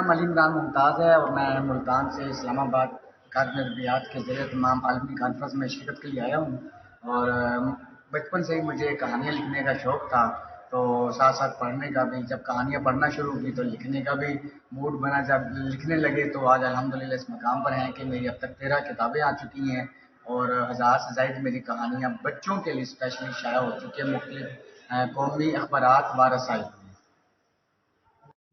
نام علی عمران ممتاز ہے اور میں ملتان سے اسلام آباد اکادمی ادبیات کے ذریعے تمام عالمی کانفرنس میں شرکت کے لیے آیا ہوں۔ اور بچپن سے ہی مجھے کہانیاں لکھنے کا شوق تھا، تو ساتھ ساتھ پڑھنے کا بھی۔ جب کہانیاں پڑھنا شروع کی تو لکھنے کا بھی موڈ بنا، جب لکھنے لگے تو آج الحمدللہ اس مقام پر ہیں کہ میری اب تک 13 کتابیں آ چکی ہیں اور 1000 سے زائد میری کہانیاں بچوں کے لیے اسپیشلی شائع ہو چکی ہیں مختلف قومی اخبارات و رسائی میں۔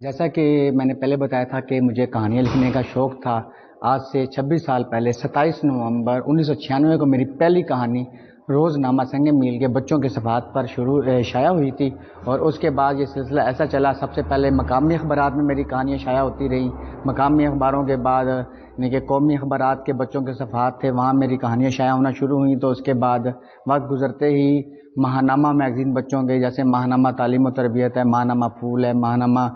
جیسا کہ میں نے پہلے بتایا تھا کہ مجھے کہانیاں لکھنے کا شوق تھا، آج سے 26 سال پہلے 27 نومبر 1996 کو میری پہلی کہانی روز نامہ سنگ میل کے بچوں کے صفحات پر شائع ہوئی تھی، اور اس کے بعد یہ سلسلہ ایسا چلا۔ سب سے پہلے مقامی اخبارات میں میری کہانیاں شائع ہوتی رہیں، مقامی اخباروں کے بعد یعنی کہ قومی اخبارات کے بچوں کے صفحات تھے، وہاں میری کہانیاں شائع ہونا شروع ہوئیں۔ تو اس کے بعد وقت گزرتے ہی ماہنامہ میگزین بچوں کے، جیسے ماہنامہ تعلیم و تربیت ہے، ماہنامہ پھول ہے، ماہنامہ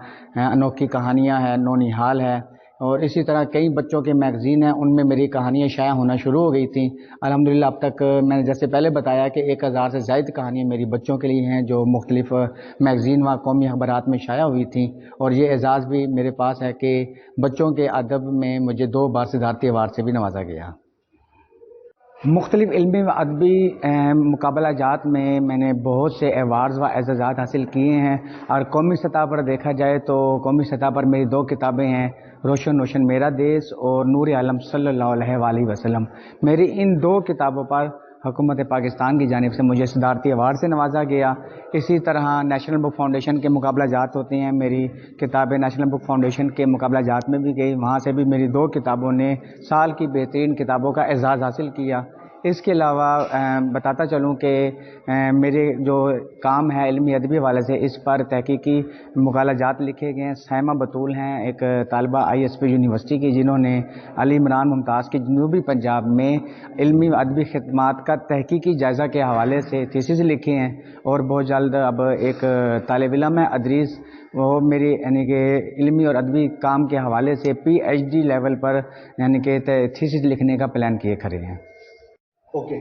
انوکھی کہانیاں ہے، نونہال ہے، اور اسی طرح کئی بچوں کے میگزین ہیں، ان میں میری کہانیاں شائع ہونا شروع ہو گئی تھیں۔ الحمدللہ اب تک میں نے جیسے پہلے بتایا کہ 1000 سے زائد کہانیاں میری بچوں کے لیے ہیں جو مختلف میگزین و قومی اخبارات میں شائع ہوئی تھیں، اور یہ اعزاز بھی میرے پاس ہے کہ بچوں کے ادب میں مجھے 2 بار صدارتی ایوارڈ سے بھی نوازا گیا۔ مختلف علمی و ادبی مقابلہ جات میں نے بہت سے ایوارڈز و اعزازات حاصل کیے ہیں، اور قومی سطح پر دیکھا جائے تو قومی سطح پر میری 2 کتابیں ہیں، روشن روشن میرا دیس اور نور عالم صلی اللہ علیہ وآلہ وسلم۔ میری ان 2 کتابوں پر حکومت پاکستان کی جانب سے مجھے صدارتی ایوارڈ سے نوازا گیا۔ اسی طرح نیشنل بک فاؤنڈیشن کے مقابلہ جات ہوتے ہیں، میری کتابیں نیشنل بک فاؤنڈیشن کے مقابلہ جات میں بھی گئی، وہاں سے بھی میری 2 کتابوں نے سال کی بہترین کتابوں کا اعزاز حاصل کیا۔ اس کے علاوہ بتاتا چلوں کہ میرے جو کام ہے علمی ادبی حوالے سے، اس پر تحقیقی مقالہ جات لکھے گئے ہیں۔ سائمہ بطول ہیں ایک طالبہ ISP یونیورسٹی کی، جنہوں نے علی عمران ممتاز کی جنوبی پنجاب میں علمی و ادبی خدمات کا تحقیقی جائزہ کے حوالے سے تھیسس لکھے ہیں، اور بہت جلد اب ایک طالب علم ہے ادریس، وہ میری یعنی کہ علمی اور ادبی کام کے حوالے سے PhD لیول پر یعنی کہ تھیسس لکھنے کا پلان کیے کھڑے ہیں۔ اوکے،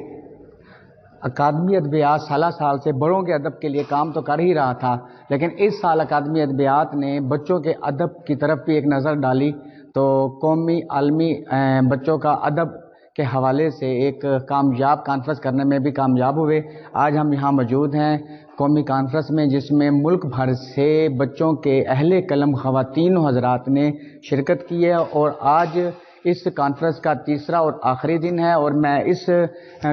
اکادمی ادبیات سالہ سال سے بڑوں کے ادب کے لیے کام تو کر ہی رہا تھا، لیکن اس سال اکادمی ادبیات نے بچوں کے ادب کی طرف بھی ایک نظر ڈالی، تو قومی عالمی بچوں کا ادب کے حوالے سے ایک کامیاب کانفرنس کرنے میں بھی کامیاب ہوئے۔ آج ہم یہاں موجود ہیں قومی کانفرنس میں، جس میں ملک بھر سے بچوں کے اہل قلم خواتین و حضرات نے شرکت کی ہے، اور آج اس کانفرنس کا 3را اور آخری دن ہے، اور میں اس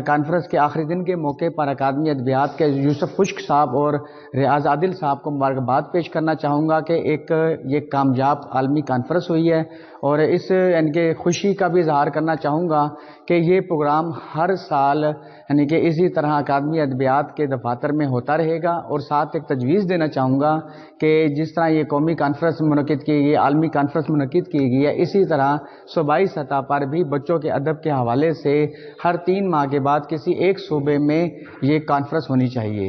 کانفرنس کے آخری دن کے موقع پر اکادمی ادبیات کے یوسف خشک صاحب اور ریاض عادل صاحب کو مبارکباد پیش کرنا چاہوں گا کہ ایک یہ کامیاب عالمی کانفرنس ہوئی ہے، اور اس یعنی کہ خوشی کا بھی اظہار کرنا چاہوں گا کہ یہ پروگرام ہر سال یعنی کہ اسی طرح اکادمی ادبیات کے دفاتر میں ہوتا رہے گا، اور ساتھ ایک تجویز دینا چاہوں گا کہ جس طرح یہ قومی کانفرنس منعقد کی گئی، عالمی کانفرنس منعقد کی گئی ہے، اسی طرح صوبائی سطح پر بھی بچوں کے ادب کے حوالے سے ہر 3 ماہ کے بعد کسی ایک صوبے میں یہ کانفرنس ہونی چاہیے۔